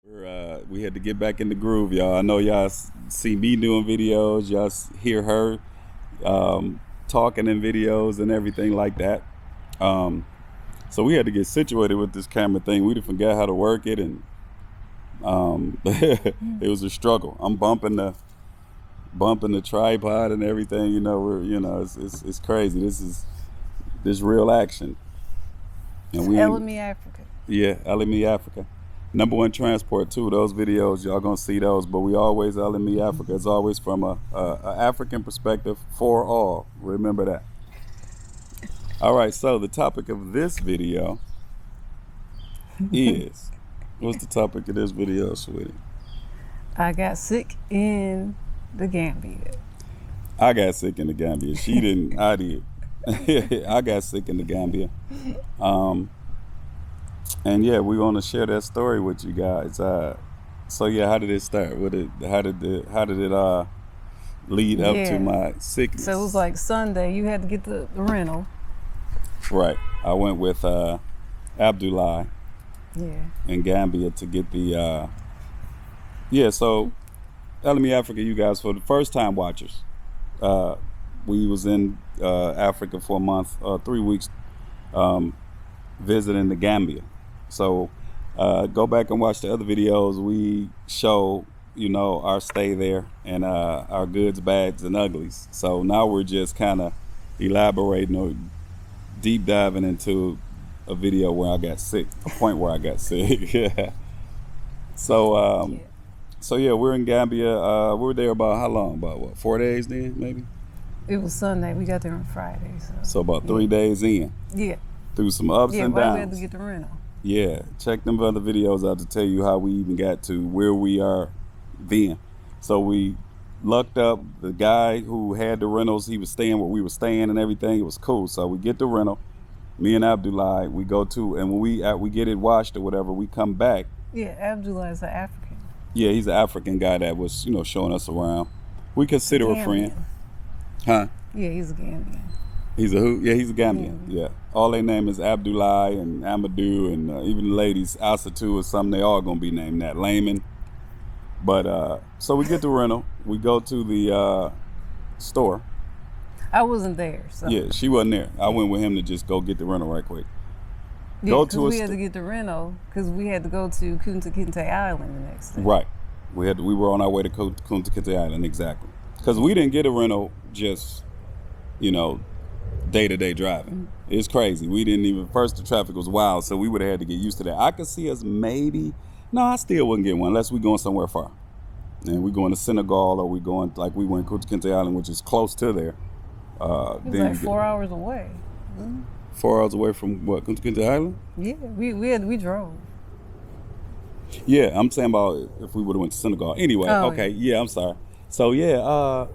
We had to get back in the groove, y'all. I know y'all see me doing videos, y'all hear her talking in videos and everything like that. So we had to get situated with this camera thing. We forgot how to work it, and it was a struggle. I'm bumping the tripod and everything. It's crazy. This real action. And we LME Africa. Yeah, LME Africa. #1 transport too. Those videos, y'all gonna see those. But we always LME Africa. It's always from a African perspective for all. Remember that. All right. So the topic of this video is what's the topic of this video, sweetie? I got sick in the Gambia. I got sick in the Gambia. She didn't. I did. I got sick in the Gambia. And yeah, we're gonna share that story with you guys. So yeah, how did it start? How did it lead up to my sickness? So it was like Sunday. You had to get the rental. Right. I went with Abdullah. Yeah. In Gambia to get the. So LME Africa, you guys, for the first time watchers, we was in Africa for a month, 3 weeks, visiting the Gambia. So go back and watch the other videos. We show, our stay there and our goods, bads, and uglies. So now we're just kind of elaborating or deep diving into a video where I got sick, a point where I got sick. Yeah. So we're in Gambia. We were there about how long? About what, 4 days then, maybe? It was Sunday. We got there on Friday. So about 3 days in. Yeah. Through some ups and downs. We had to get the rental. Yeah, check them other videos out to tell you how we even got to where we are then. So we lucked up. The guy who had the rentals, he was staying where we were staying and everything. It was cool. So we get the rental. Me and Abdullah, we go to, and when we get it washed or whatever, we come back. Yeah, Abdullah is an African. Yeah, he's an African guy that was, showing us around. We consider a friend. Huh? Yeah, he's a Gambian. He's a who? Yeah, he's a Gambian. Yeah. All their name is Abdullah and Amadou, and even the ladies, Asatu or something, they all gonna be named that. Layman. But so we get the rental. We go to the store. I wasn't there. So. Yeah, she wasn't there. I went with him to just go get the rental right quick. Yeah, because we had to get the rental because we had to go to Kunta Kinte Island the next day. Right. We were on our way to Kunta Kinte Island, exactly. Because we didn't get a rental just, day-to-day driving. Mm-hmm. It's crazy. We didn't even, first the traffic was wild, so we would have had to get used to that. I could see us I still wouldn't get one unless we're going somewhere far. And we're going to Senegal, or we went Kunta Kinte Island, which is close to there. It's like 4 hours away. Mm-hmm. 4 hours away from what, Kunta Kinte Island? Yeah, we drove. Yeah, I'm saying about if we would have went to Senegal. Anyway, okay, yeah, I'm sorry. So yeah,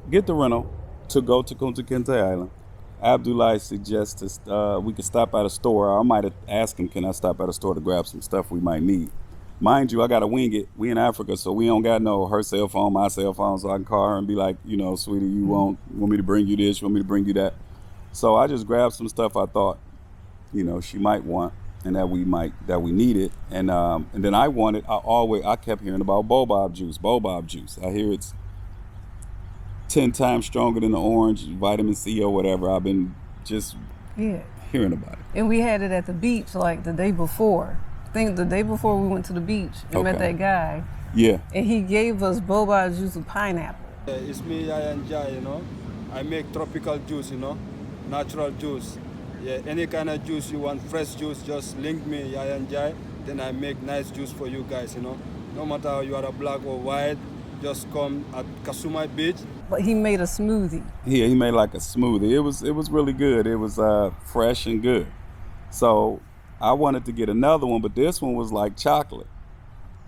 get the rental to go to Kunta Kinte Island. Abdullah suggests we could stop at a store. I might have asked him, can I stop at a store to grab some stuff we might need? Mind you, I gotta wing it. We in Africa, so we don't got her cell phone, my cell phone, so I can call her and be like, sweetie, you want me to bring you this? You want me to bring you that? So I just grabbed some stuff I thought, she might want and that we needed. And then I kept hearing about Bobob juice. I hear it's 10 times stronger than the orange, vitamin C or whatever. I've been just hearing about it. And we had it at the beach like the day before. I think the day before we went to the beach and met that guy. Yeah. And he gave us boba juice with pineapple. It's me, Yaya and Jai, I make tropical juice, natural juice. Yeah, any kind of juice you want, fresh juice, just link me, Yaya and Jai. Then I make nice juice for you guys, No matter you are a black or white, just come at Kasumai Beach. But he made a smoothie. Yeah, he made like a smoothie. It was really good. It was fresh and good. So I wanted to get another one, but this one was like chocolate.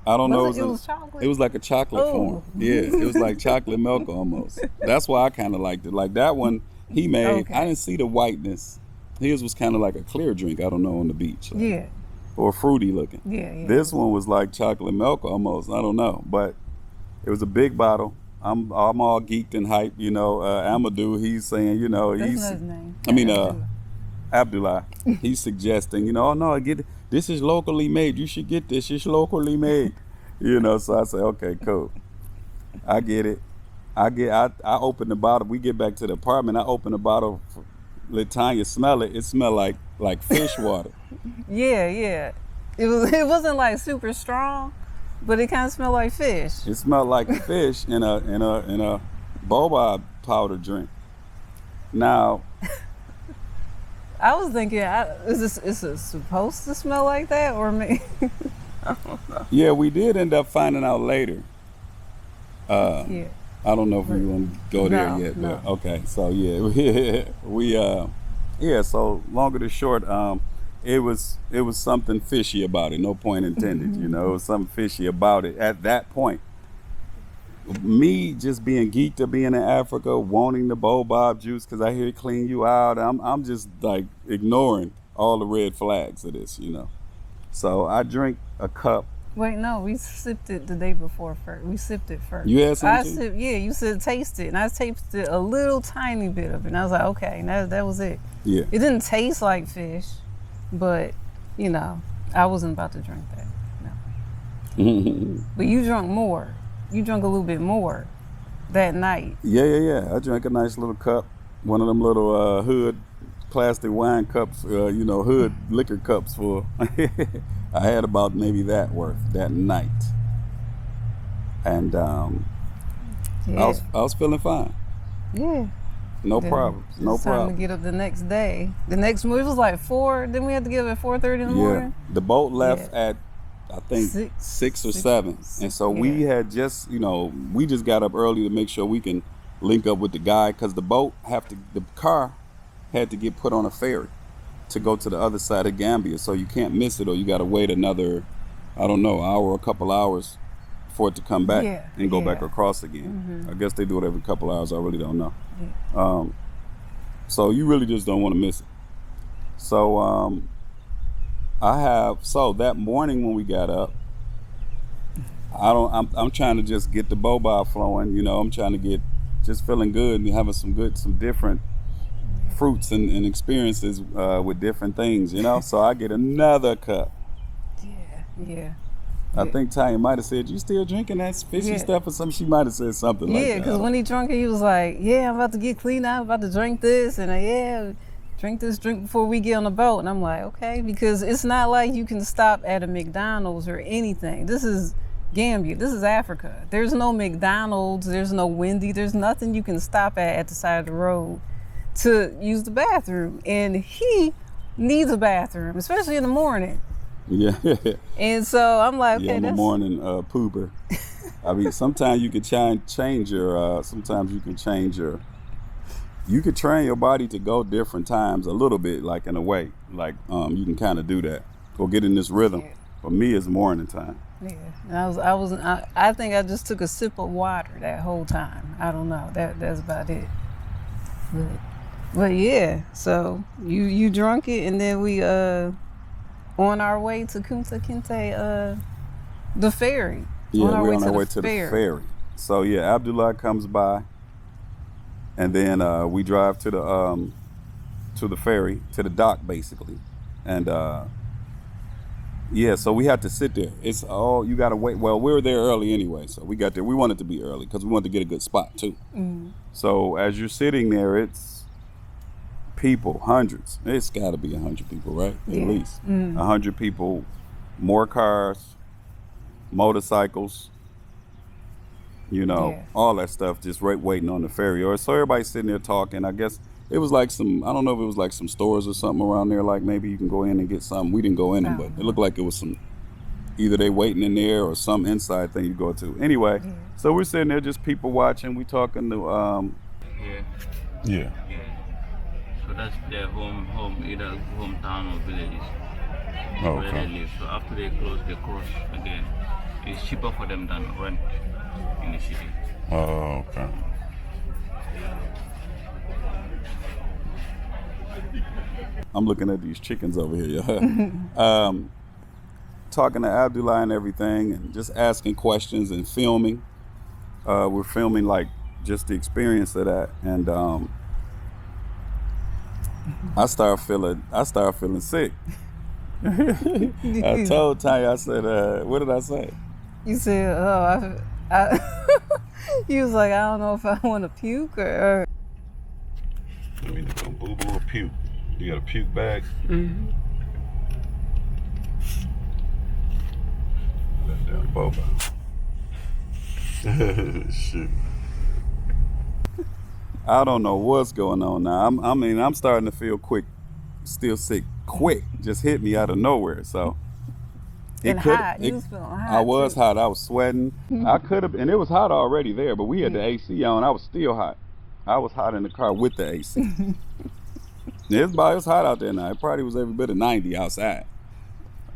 I don't know. It was chocolate? It was like a chocolate form. Yeah, it was like chocolate milk almost. That's why I kind of liked it. Like that one he made, okay. I didn't see the whiteness. His was kind of like a clear drink, I don't know, on the beach. Like, yeah. Or fruity looking. Yeah. This one was like chocolate milk almost. I don't know. But it was a big bottle. I'm all geeked and hyped, Amadou, he's saying, That's he's not his name. Abdullah. He's suggesting, no, this is locally made. You should get this. It's locally made. You know, so I say, okay, cool. I get it. I open the bottle. We get back to the apartment. I open the bottle. Let Tanya smell it. It smelled like fish water. Yeah, yeah. It wasn't like super strong, but it kind of smelled like fish. It smelled like fish in a boba powder drink. Now, I was thinking, is it supposed to smell like that or me? yeah, we did end up finding out later. Yeah. I don't know if we want to go there No, yet, but no. okay. So yeah, so longer than short, it was something fishy about it. No point intended. You know, it was something fishy about it at that point. Me just being geeked to being in Africa, wanting the boba juice because I hear it clean you out. I'm just like ignoring all the red flags of this, you know. So I drink a cup. Wait, no, we sipped it the day before first. We sipped it first. You had some I too? sipped, yeah, you said taste it, and I tasted a little tiny bit of it, and I was like, okay, and that was it. Yeah. It didn't taste like fish, but you know, I wasn't about to drink that. No. But you drank more. You drank a little bit more that night. Yeah. I drank a nice little cup, one of them little hood plastic wine cups, hood liquor cups full. I had about maybe that worth that night, and Yeah. I was feeling fine. Yeah. No Then problems. No it's time problem. to get up the next day. The next morning, it was like 4. Then we had to get up at 4:30 in the Yeah, morning. the boat left Yeah. at I think six or seven, and so yeah. we had just we just got up early to make sure we can link up with the guy because the car had to get put on a ferry to go to the other side of Gambia, so you can't miss it, or you got to wait another, I don't know, hour or a couple hours for it to come back Yeah, and go back yeah. across again. I guess they do it every couple hours. I really don't know. Yeah. So you really just don't want to miss it. So that morning when we got up, I'm trying to just get the boba flowing. I'm trying to get just feeling good and having some different fruits and experiences with different things. So I get another cup. Yeah. I think Tanya might have said, "You still drinking that fishy Yeah. stuff?" or something. She might have said something like that. Yeah, because when he drunk it, he was like, "Yeah, I'm about to get clean out. I'm about to drink this, and drink this drink before we get on the boat." And I'm like, "Okay," because it's not like you can stop at a McDonald's or anything. This is Gambia. This is Africa. There's no McDonald's. There's no Wendy. There's nothing you can stop at the side of the road to use the bathroom. And he needs a bathroom, especially in the morning. Yeah. And so I'm like, okay, Yeah, I'm a that's morning pooper. I mean, sometimes you can change your. You could train your body to go different times a little bit, like in a way, like you can kind of do that. Go get in this rhythm. Yeah. For me, it's morning time. Yeah, and I think I just took a sip of water that whole time. I don't know. That's about it. But yeah. So you drunk it, and then we on our way to Kunta Kinte, the ferry. Yeah, on our we're way on to our the way to the ferry. ferry. So yeah, Abdullah comes by, and then we drive to the ferry, to the dock basically, and yeah, so we had to sit there. It's you gotta wait. Well, we were there early anyway, so we got there. We wanted to be early because we wanted to get a good spot too. So as you're sitting there, it's people, hundreds. It's got to be 100 people, right? Yeah. At least 100 people, more cars, motorcycles, Yeah. all that stuff, just waiting on the ferry. Or so everybody's sitting there talking. I guess it was like I don't know if it was like some stores or something around there, like maybe you can go in and get something. We didn't go in them, but it looked like it was either they waiting in there or some inside thing you go to. Anyway, so we're sitting there, just people watching. We talking to Yeah. So that's their either hometown or villages Oh, where they okay. live. So after they close, they cross again. It's cheaper for them than rent in the city. Oh, okay. I'm looking at these chickens over here, talking to Abdullah and everything, and just asking questions and filming. We're filming like just the experience of that, and I start feeling sick. I told Tanya, I said, what did I say? You said, oh, he was like, I don't know if I want to puke or. I mean, it's gonna boo boo or puke. You got a puke bag? Mm-hmm. That damn boba. Shit. I don't know what's going on now. I'm starting to feel still sick quick. Just hit me out of nowhere. So. And hot. You was feeling hot. I was too. hot. I was sweating. I could have, and it was hot already there, but we had the AC on. I was still hot. I was hot in the car with the AC. It's hot out there now. It probably was every bit of 90 outside.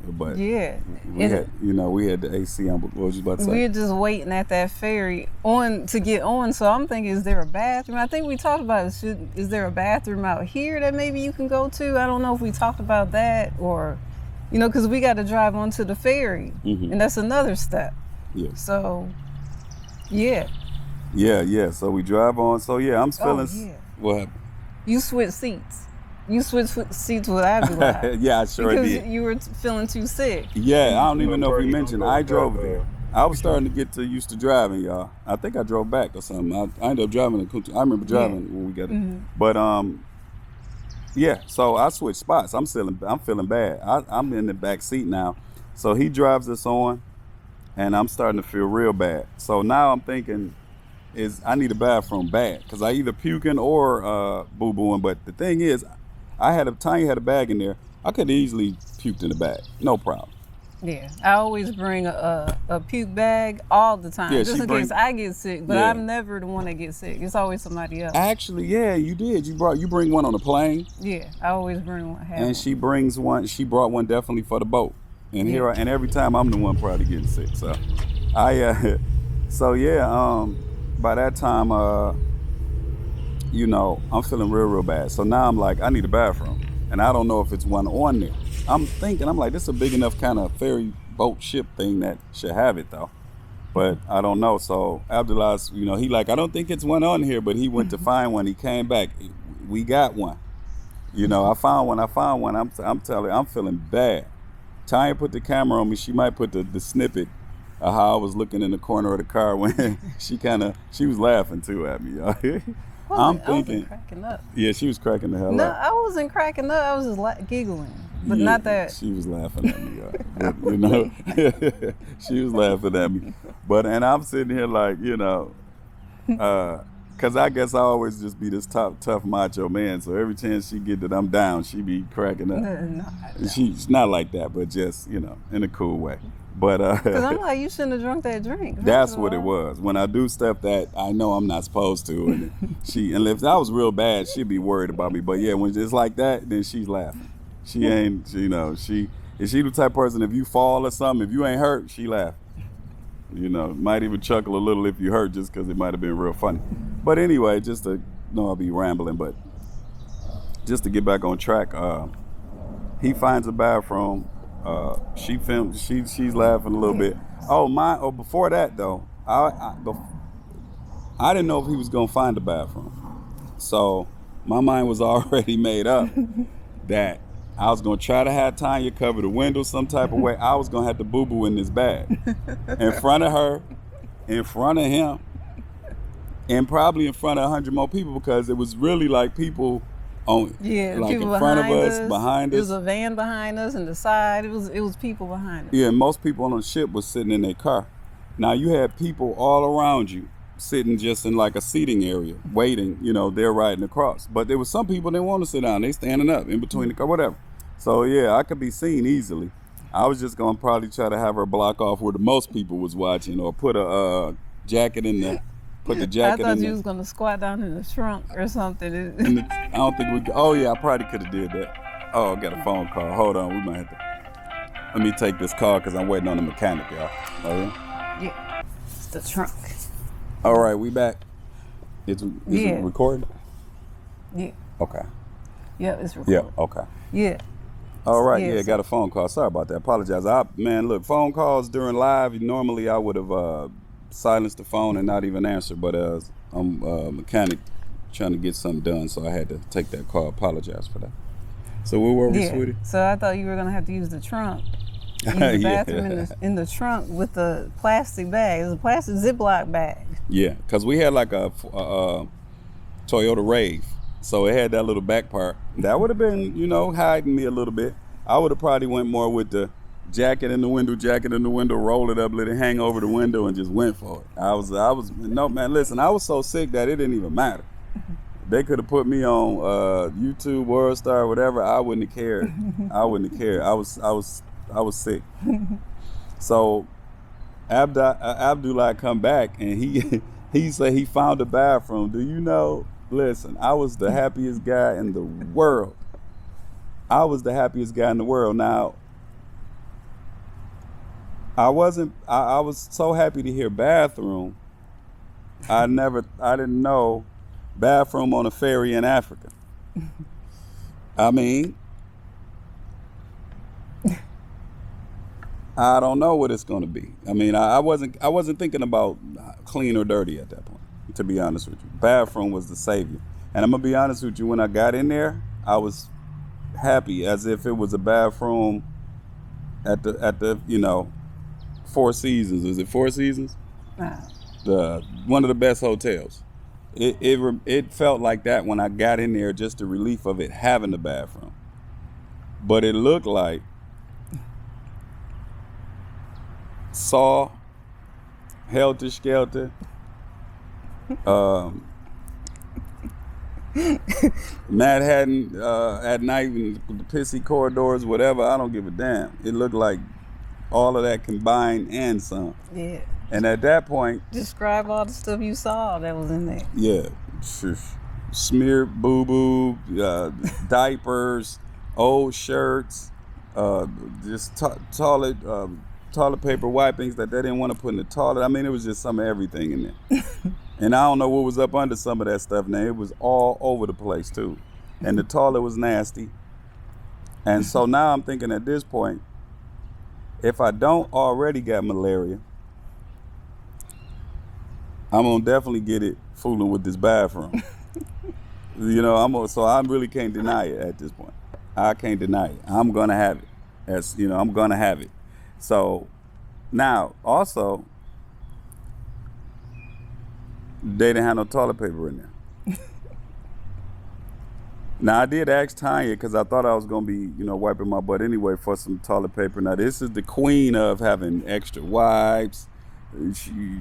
But yeah, we had the AC on. What was you about to say? We were just waiting at that ferry to get on. So I'm thinking, is there a bathroom? I think we talked about it. Is there a bathroom out here that maybe you can go to? I don't know if we talked about that or, because we got to drive onto the ferry, and that's another step. Yeah. So, yeah. Yeah. So we drive on. So yeah, I'm feeling. Oh, yeah. What happened? You switched seats. You switched seats with Abdullah. Yeah, I sure because did. You were feeling too sick. Yeah, I don't even know if we mentioned. I drove there. I was starting to get used to driving, y'all. I think I drove back or something. I ended up driving. I remember driving when we got it. But yeah. So I switched spots. I'm feeling bad. I'm in the back seat now. So he drives us on, and I'm starting to feel real bad. So now I'm thinking, I need a bathroom bad because I either puking or boo booing. But the thing is, Tanya had a bag in there. I could easily puked in the bag, no problem. Yeah, I always bring a puke bag all the time, just in case I get sick. But I'm never the one that gets sick. It's always somebody else. Actually, yeah, you did. You bring one on the plane. Yeah, I always bring one. And she brings one. She brought one definitely for the boat. And and every time I'm the one probably getting sick. So, by that time, I'm feeling real bad. So now I'm like, I need a bathroom. And I don't know if it's one on there. I'm like, this is a big enough kind of ferry boat ship thing that should have it though. But I don't know. So Abdullah, he like, I don't think it's one on here, but he went to find one. He came back. We got one. I found one. I'm telling you, I'm feeling bad. Tanya put the camera on me. She might put the snippet of how I was looking in the corner of the car when she was laughing too at me, y'all. I'm thinking, I wasn't cracking up. Yeah, she was cracking the hell up. No, I wasn't cracking up. I was just giggling, but not that. She was laughing at me, she was laughing at me. And I'm sitting here like, because I guess I always just be this tough macho man. So every chance she get that I'm down, she be cracking up. No. She's not like that, but just, in a cool way. But because I'm like, you shouldn't have drunk that drink. That's what it was. When I do stuff that I know I'm not supposed to, and if I was real bad, she'd be worried about me. But yeah, when it's like that, then she's laughing. She ain't, is she the type of person, if you fall or something, if you ain't hurt, she laughing. Might even chuckle a little if you hurt, just because it might have been real funny. But anyway, just to I'll be rambling, but just to get back on track, he finds a bathroom. She filmed. She's laughing a little bit. Before that though, I didn't know if he was gonna find a bathroom, so my mind was already made up that I was gonna try to have Tanya cover the window some type of way. I was gonna have to boo boo in this bag, in front of her, in front of him, and probably in front of 100 more people because it was really like people. Like people in front of us, behind us. There was a van behind us and the side. It was people behind us. Yeah, most people on the ship was sitting in their car. Now you had people all around you sitting just in like a seating area, waiting, they're riding across. But there was some people that didn't want to sit down. They standing up in between the car, whatever. So yeah, I could be seen easily. I was just gonna probably try to have her block off where the most people was watching, or put a jacket in the. Put the jacket I thought you was gonna squat down in the trunk or something. I don't think we. Oh yeah, I probably could have did that. Oh, I got a phone call. Hold on, we might have to. Let me take this call because I'm waiting on the mechanic, y'all. Oh yeah. Yeah, it's the trunk. All right, we back. Is it recording? Yeah. Okay. Yeah, it's recording. Yeah. Okay. Yeah. All right. Yeah, got a phone call. Sorry about that. Apologize. Look, phone calls during live. Normally, I would have. Silenced the phone and not even answer, but I'm a mechanic trying to get something done, so I had to take that call. Apologize for that. So where were we, sweetie? So I thought you were gonna have to use the trunk use the bathroom in the trunk with the plastic bag. It was a plastic Ziploc bag. Yeah, because we had like a Toyota Rave, so it had that little back part. That would have been, you know, hiding me a little bit. I would have probably went more with the jacket in the window, roll it up, let it hang over the window, and just went for it. I was no, man, listen, I was so sick that it didn't even matter. They could have put me on YouTube, World Star, whatever. I wouldn't have cared. I wouldn't have cared. I was sick. So Abdullah come back and he said he found a bathroom. Do you know? Listen, I was the happiest guy in the world. I was the happiest guy in the world. Now, I was so happy to hear bathroom. I didn't know bathroom on a ferry in Africa. I mean, I don't know what it's going to be. I mean, I wasn't thinking about clean or dirty at that point, to be honest with you. Bathroom was the savior. And I'm going to be honest with you, when I got in there, I was happy as if it was a bathroom at the you know, Four Seasons. Is it Four Seasons? One of the best hotels. It felt like that when I got in there, just the relief of it having the bathroom. But it looked like Saw, Helter Skelter, Manhattan at night in the pissy corridors, whatever. I don't give a damn. It looked like all of that combined and some. Yeah. And at that point, describe all the stuff you saw that was in there. Yeah, smeared boo-boo, diapers, old shirts, just toilet paper wipings that they didn't want to put in the toilet. I mean, it was just some of everything in there. And I don't know what was up under some of that stuff now. It was all over the place too. And the toilet was nasty. And so now I'm thinking at this point, if I don't already got malaria, I'm gonna definitely get it fooling with this bathroom. You know, so I really can't deny it at this point. I can't deny it. I'm gonna have it. I'm gonna have it. So now also, they didn't have no toilet paper in there. Now I did ask Tanya because I thought I was gonna be, wiping my butt anyway for some toilet paper. Now this is the queen of having extra wipes.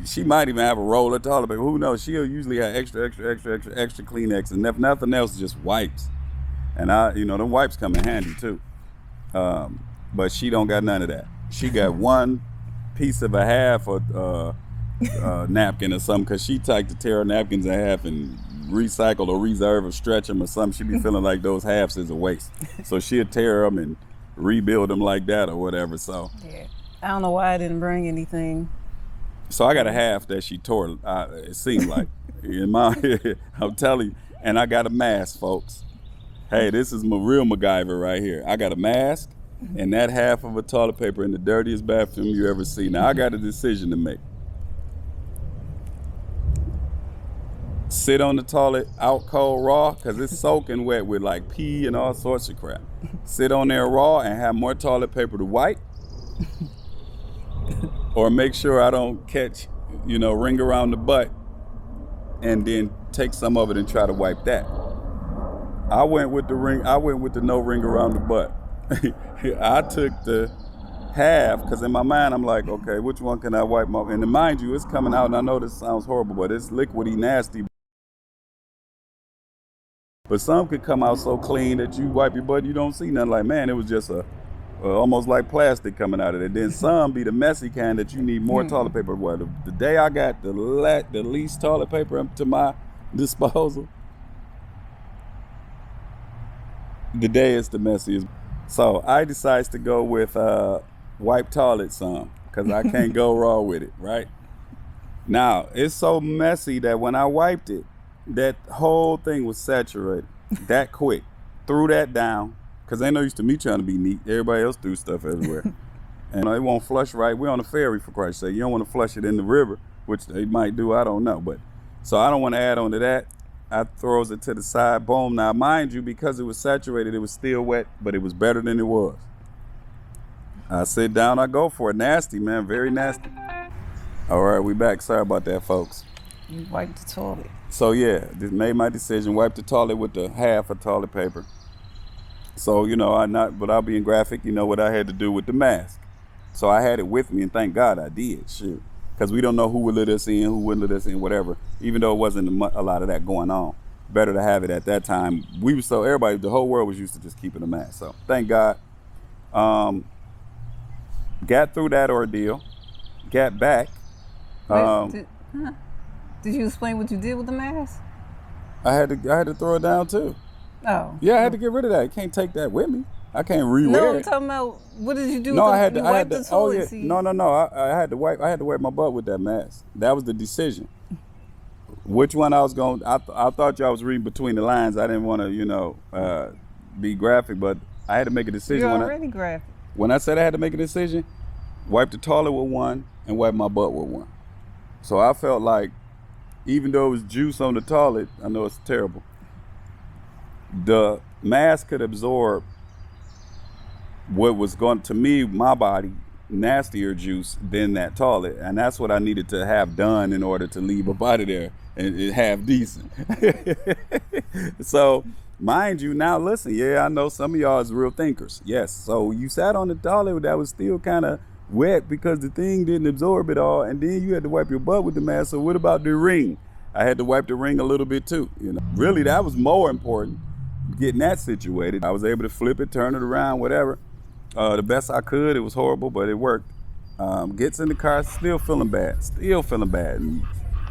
She might even have a roll of toilet paper. Who knows? She'll usually have extra Kleenex, and if nothing else, just wipes. And them wipes come in handy too. But she don't got none of that. She got one piece of a half of napkin or something, because she like to tear her napkins in half and recycle or reserve or stretch them or something. She be feeling like those halves is a waste. So she'll tear them and rebuild them like that or whatever. So yeah, I don't know why I didn't bring anything. So I got a half that she tore, it seemed like. I'm telling you. And I got a mask, folks. Hey, this is my real MacGyver right here. I got a mask and that half of a toilet paper in the dirtiest bathroom you ever see. Now I got a decision to make. Sit on the toilet out cold raw, because it's soaking wet with like pee and all sorts of crap. Sit on there raw and have more toilet paper to wipe. Or make sure I don't catch, ring around the butt and then take some of it and try to wipe that. I went with the no ring around the butt. I took the half, because in my mind I'm like, okay, which one can I wipe my, and mind you, it's coming out, and I know this sounds horrible, but it's liquidy nasty. But some could come out so clean that you wipe your butt, you don't see nothing. Like, man, it was just almost like plastic coming out of it. Then some be the messy kind that you need more toilet paper. Well, the day I got the least toilet paper up to my disposal, the day is the messiest. So I decided to go with wipe toilet some, because I can't go raw with it, right? Now, it's so messy that when I wiped it, that whole thing was saturated that quick. Threw that down, because they no used to me trying to be neat. Everybody else threw stuff everywhere. And it won't flush right. We're on a ferry, for Christ's sake. You don't want to flush it in the river, which they might do, I don't know. But so I don't want to add on to that. I throws it to the side, boom. Now, mind you, because it was saturated, it was still wet, but it was better than it was. I sit down, I go for it. Nasty, man, very nasty. All right, we back. Sorry about that, folks. You wiped the toilet. So yeah, just made my decision. Wiped the toilet with the half of toilet paper. So without being graphic, you know what I had to do with the mask. So I had it with me, and thank God I did. Shoot, because we don't know who would let us in, who wouldn't let us in, whatever. Even though it wasn't a lot of that going on, better to have it at that time. Everybody, the whole world was used to just keeping a mask. So thank God. Got through that ordeal. Got back. Did you explain what you did with the mask? I had to throw it down too. Oh. Yeah, I had to get rid of that. I can't take that with me. I can't rewear No, I'm it. talking about what did you do? No, with I had you to. I had wiped to. the toilet Oh seat. yeah. No. I had to wipe. I had to wipe my butt with that mask. That was the decision. Which one I was going? I thought y'all was reading between the lines. I didn't want to, be graphic, but I had to make a decision. You're already graphic. When I said I had to make a decision, wipe the toilet with one and wipe my butt with one. So I felt like, even though it was juice on the toilet, I know it's terrible. The mask could absorb what was going to me, my body, nastier juice than that toilet, and that's what I needed to have done in order to leave up out of there and have decent. So, mind you, now listen, yeah, I know some of y'all is real thinkers. Yes, so you sat on the toilet that was still kind of wet because the thing didn't absorb it all, and then you had to wipe your butt with the mask. So what about the ring? I had to wipe the ring a little bit too. Really, that was more important, getting that situated. I was able to flip it, turn it around, whatever. The best I could. It was horrible, but it worked. Gets in the car, still feeling bad. And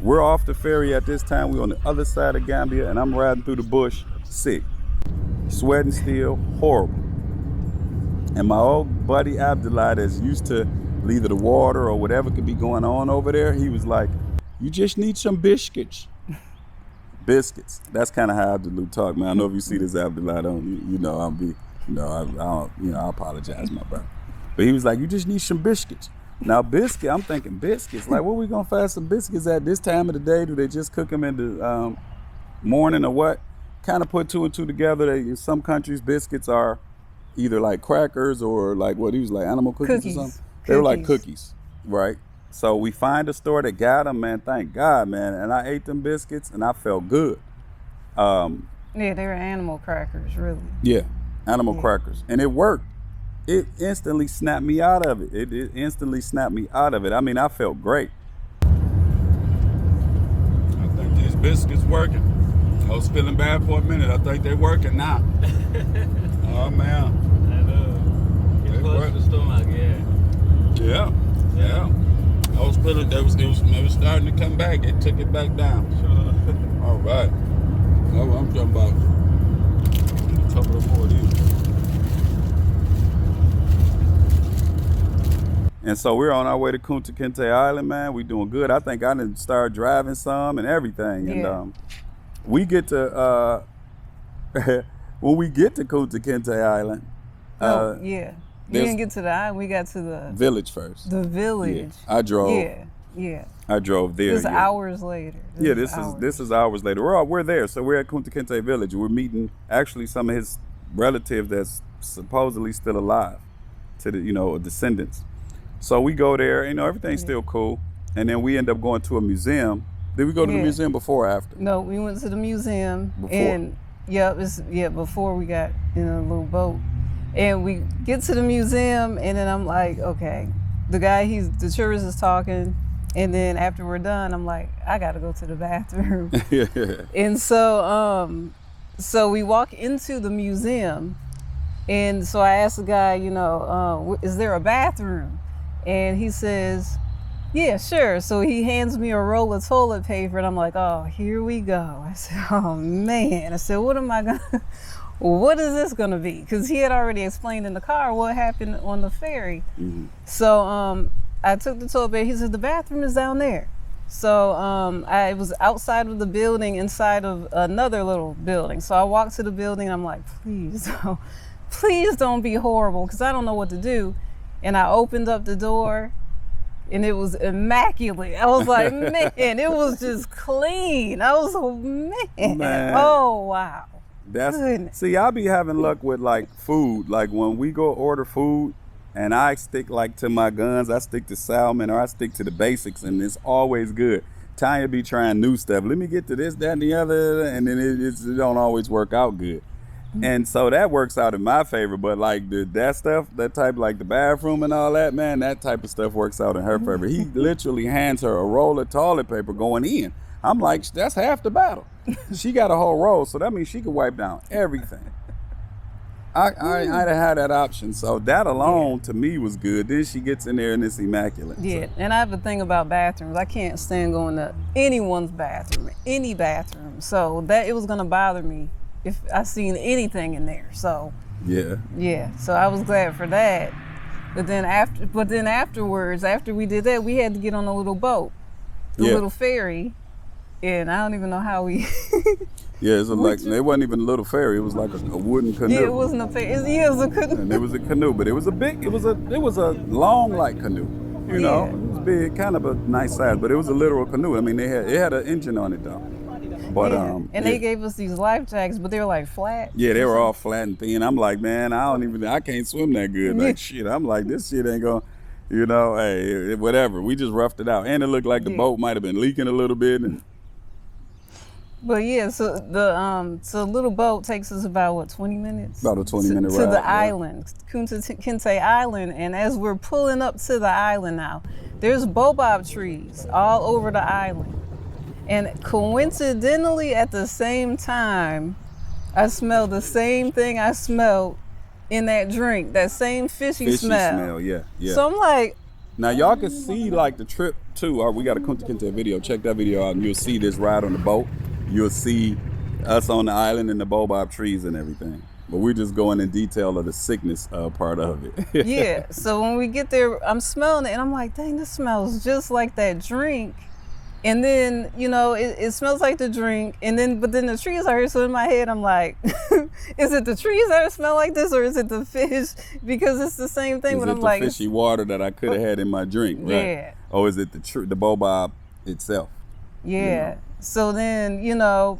we're off the ferry at this time. We're on the other side of Gambia, and I'm riding through the bush, sick, sweating still, horrible. And my old buddy Abdullah, that's used to either the water or whatever could be going on over there, he was like, "You just need some biscuits." Biscuits. That's kind of how Abdullah talk, man. I know if you see this Abdullah, I apologize, my brother. But he was like, "You just need some biscuits." Now, I'm thinking biscuits. Like, where we gonna find some biscuits at this time of the day? Do they just cook them in the morning or what? Kind of put two and two together. In some countries, biscuits are either like crackers or like what he was like animal cookies or something. They were like cookies, right? So we find a store that got them, man. Thank God, man. And I ate them biscuits and I felt good. Yeah, they were animal crackers, really. Yeah, animal crackers, and it worked. It instantly snapped me out of it. It instantly snapped me out of it. I mean, I felt great. I think these biscuits working. I was feeling bad for a minute. I think they're working now. Oh man. It close to the stomach, Yeah. I was feeling it was starting to come back. It took it back down. Sure. All right. That's what I'm talking about. Top of the board here. And so we're on our way to Kunta Kinte Island, man. We doing good. I think I didn't start driving some and everything. Yeah. And we get to when we get to Kunta Kinte Island. Yeah. We didn't get to the island. We got to the village first. The village. Yeah. I drove. Yeah. I drove there. It was hours later. This is hours later. We're there. So we're at Kunta Kinte village. We're meeting actually some of his relatives that's supposedly still alive, to the descendants. So we go there. Everything's still cool. And then we end up going to a museum. Did we go to the museum before or after? No, we went to the museum. Before. And before we got in a little boat. And we get to the museum, and then I'm like, okay, the tourist is talking, and then after we're done, I'm like, I gotta go to the bathroom. And so we walk into the museum, and so I asked the guy, is there a bathroom? And he says, yeah, sure. So he hands me a roll of toilet paper, and I'm like, oh, here we go. I said, oh man. I said, what is this gonna be? Because he had already explained in the car what happened on the ferry. Mm-hmm. So I took the toilet paper. He said, the bathroom is down there. So I was outside of the building, inside of another little building. So I walked to the building, and I'm like, please don't be horrible, because I don't know what to do. And I opened up the door, and it was immaculate. I was like, man, it was just clean. I was like, man. Oh, wow. See, I be having luck with like food. Like when we go order food, And I stick like to my guns. I stick to salmon, or I stick to the basics, and it's always good. Tanya be trying new stuff. Let me get to this, that, and the other, and then it don't always work out good. And so that works out in my favor. But like that stuff, that type, like the bathroom and all that, man, that type of stuff works out in her favor. He literally hands her a roll of toilet paper going in. I'm like, that's half the battle. She got a whole roll, so that means she could wipe down everything. I had that option, so that alone to me was good. Then she gets in there and it's immaculate. Yeah, and I have a thing about bathrooms. I can't stand going to anyone's bathroom, any bathroom. So that it was gonna bother me if I seen anything in there. So yeah. So I was glad for that. But then afterwards, after we did that, we had to get on a little boat, the little ferry, and I don't even know how we. Yeah, it's like it wasn't even a little ferry. It was like a wooden canoe. Yeah, it wasn't a ferry. It was a canoe. And it was a canoe, but it was a long like canoe. You know, it was big, kind of a nice size, but it was a literal canoe. I mean, it had an engine on it though. But and they gave us these life jackets, but they were like flat. Yeah, they were all flat and thin. I'm like, man, I can't swim that good. Like shit, I'm like, this shit ain't gonna, you know, hey, whatever. We just roughed it out, and it looked like the boat might have been leaking a little bit. And but yeah, so the little boat takes us about 20 minutes? About a 20-minute ride to the island, Kunta Kinte Island, and as we're pulling up to the island now, there's baobab trees all over the island. And coincidentally, at the same time, I smelled the same thing I smelled in that drink, that same fishy smell. Yeah. So I'm like, now y'all can see like the trip too. We got a Kunta Kinte video. Check that video out, and you'll see this ride on the boat. You'll see us on the island and the baobab trees and everything. But we're just going in detail of the sickness part of it. Yeah. So when we get there, I'm smelling it, and I'm like, dang, this smells just like that drink. And then, you know, it smells like the drink, but then the trees are here. So in my head, I'm like, is it the trees that smell like this, or is it the fish? Because it's the same thing. But I'm like, is it the fishy water that I could have had in my drink, right? Yeah. Or is it the baobab itself? Yeah. You know? So then, you know,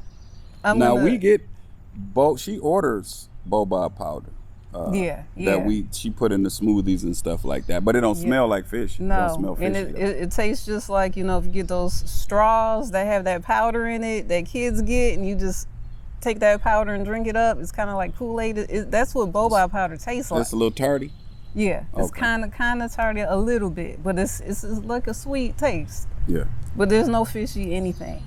we get she orders baobab powder. That she put in the smoothies and stuff like that, but it don't smell like fish. No, it don't smell fishy, and it tastes just like, you know, if you get those straws that have that powder in it that kids get, and you just take that powder and drink it up. It's kind of like Kool-Aid. That's what baobab powder tastes like. It's a little tarty. Yeah, it's Okay. kind of tarty a little bit, but it's like a sweet taste. Yeah. But there's no fishy anything.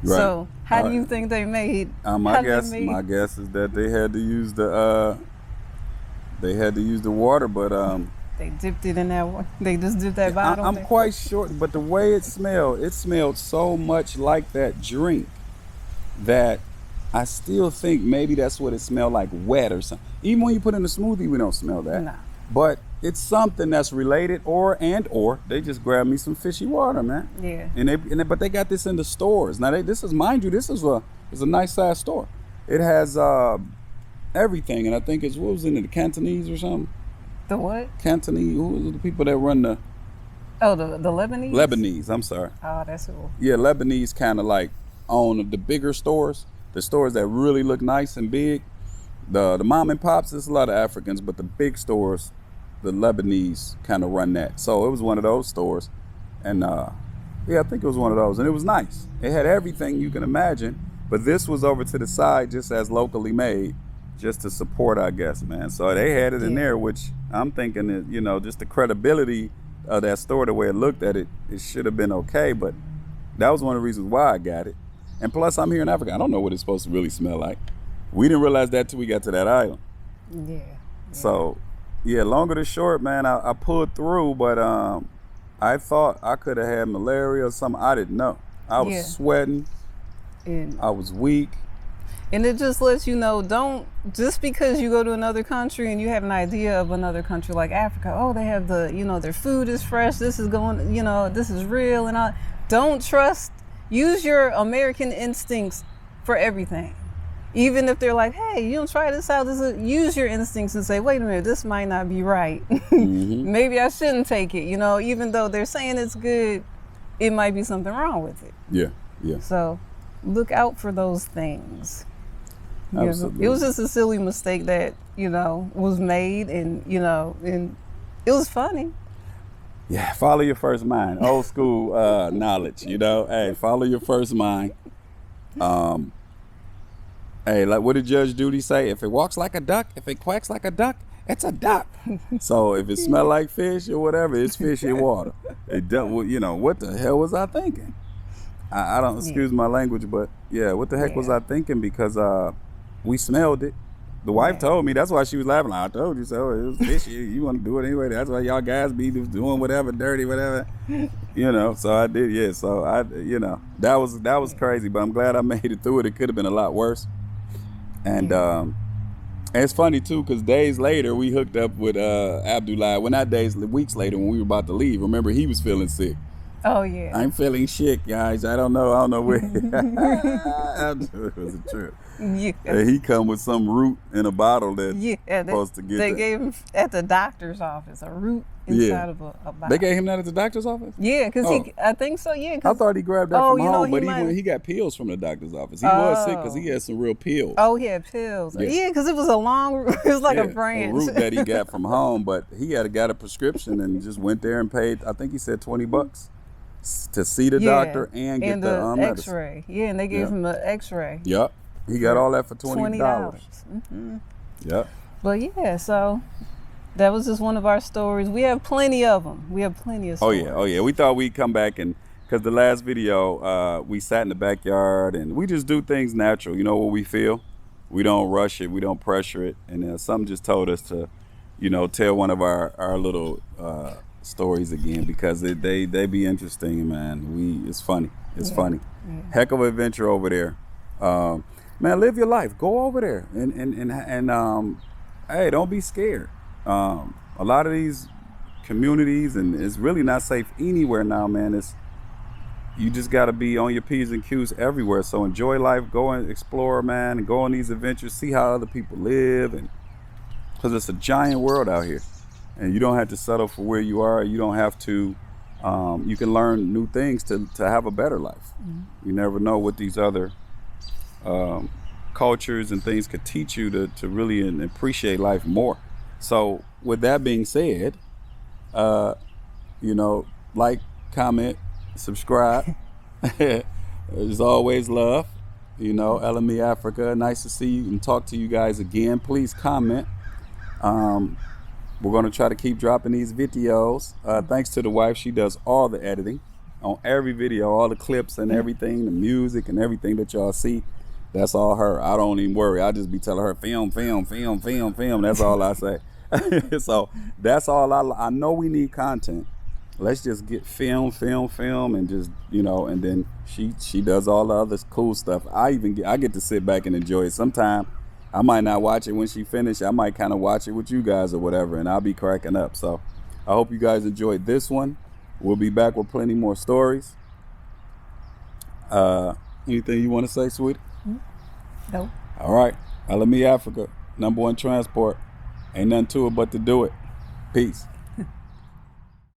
Right. So how do you think they made? My guess is that they had to use the water, but They dipped it in that water. They just dipped that bottle. I'm quite sure, but the way it smelled so much like that drink that I still think maybe that's what it smelled like, wet or something. Even when you put in a smoothie, we don't smell that. No. But it's something that's related, or they just grabbed me some fishy water, man. Yeah. But they got this in the stores. Now this is a nice size store. It has everything, and I think what was in it, the Cantonese or something? The what? Cantonese, who are the people that run the Lebanese? Lebanese, I'm sorry. Oh, that's cool. Yeah, Lebanese kind of like own the bigger stores, the stores that really look nice and big. The mom and pops, there's a lot of Africans, but the big stores, the Lebanese kind of run that. So it was one of those stores, and I think it was one of those, and it was nice. It had everything you can imagine, but this was over to the side just as locally made, just to support, I guess, man. So they had it in there, which I'm thinking that, you know, just the credibility of that store, the way it looked at it, it should have been okay, but that was one of the reasons why I got it. And plus, I'm here in Africa. I don't know what it's supposed to really smell like. We didn't realize that till we got to that island. Yeah. So, long or the short, man, I pulled through, but I thought I could have had malaria or something. I didn't know. I was sweating. And I was weak. And it just lets you know, just because you go to another country and you have an idea of another country like Africa, oh, they have their food is fresh, this is this is real and all. Don't use your American instincts for everything. Even if they're like, hey, try this out, use your instincts and say, wait a minute, this might not be right. Mm-hmm. Maybe I shouldn't take it. Even though they're saying it's good, it might be something wrong with it. Yeah. So look out for those things. Absolutely. It was just a silly mistake that, was made, and, and it was funny. Yeah, follow your first mind. Old school knowledge, Hey, follow your first mind. Hey, like what did Judge Judy say? If it walks like a duck, if it quacks like a duck, it's a duck. So if it smell like fish or whatever, it's fish in water. It don't, what the hell was I thinking? I don't, excuse my language, but yeah, what the heck was I thinking? Because we smelled it. The wife told me, that's why she was laughing. Like, I told you so. It was fishy. You want to do it anyway. That's why y'all guys be doing whatever, dirty, whatever. So I did, yeah. So that was crazy, but I'm glad I made it through it. It could have been a lot worse. And it's funny too, because days later we hooked up with Abdullah. Well, not days, weeks later when we were about to leave. Remember, he was feeling sick. Oh yeah. I'm feeling sick, guys. I don't know where. It was a trip. Yeah. And he come with some root in a bottle that supposed to get. They gave him at the doctor's office a root inside of a bottle. They gave him that at the doctor's office? Yeah, because I think so. Yeah, I thought he grabbed that from home, but he got pills from the doctor's office. He was sick because he had some real pills. Oh, he had pills. Yeah, because it was a long. It was like a branch. A root that he got from home, but he got a prescription and just went there and paid. I think he said $20 to see the doctor and get the X-ray. Yeah, and they gave him an X-ray. Yep. He got all that for $20. Mm-hmm. Yep. But yeah, so that was just one of our stories. We have plenty of them. We have plenty of stories. Oh yeah. We thought we'd come back because the last video, we sat in the backyard and we just do things natural. You know what we feel? We don't rush it. We don't pressure it. And something just told us to, tell one of our little stories again, because they be interesting, man. It's funny. It's funny. Yeah. Heck of an adventure over there. Man, live your life. Go over there and hey, don't be scared. A lot of these communities, and it's really not safe anywhere now, man. You just got to be on your P's and Q's everywhere. So enjoy life. Go and explore, man, and go on these adventures. See how other people live, and because it's a giant world out here, and you don't have to settle for where you are. You don't have to. You can learn new things to have a better life. Mm-hmm. You never know what these other cultures and things could teach you to really appreciate life more. So with that being said, like, comment, subscribe. There's always love. LME Africa, nice to see you and talk to you guys again. Please comment. We're going to try to keep dropping these videos. Thanks to the wife, she does all the editing on every video, all the clips and everything, the music and everything that y'all see. That's all her. I don't even worry. I just be telling her, film. That's all I say. So that's all I know. We need content. Let's just get film, and just, and then she does all the other cool stuff. I get to sit back and enjoy it. Sometimes I might not watch it when she finished. I might kind of watch it with you guys or whatever, and I'll be cracking up. So I hope you guys enjoyed this one. We'll be back with plenty more stories. Anything you want to say, sweetie? No. All right. LME Africa, #1 transport. Ain't nothing to it but to do it. Peace.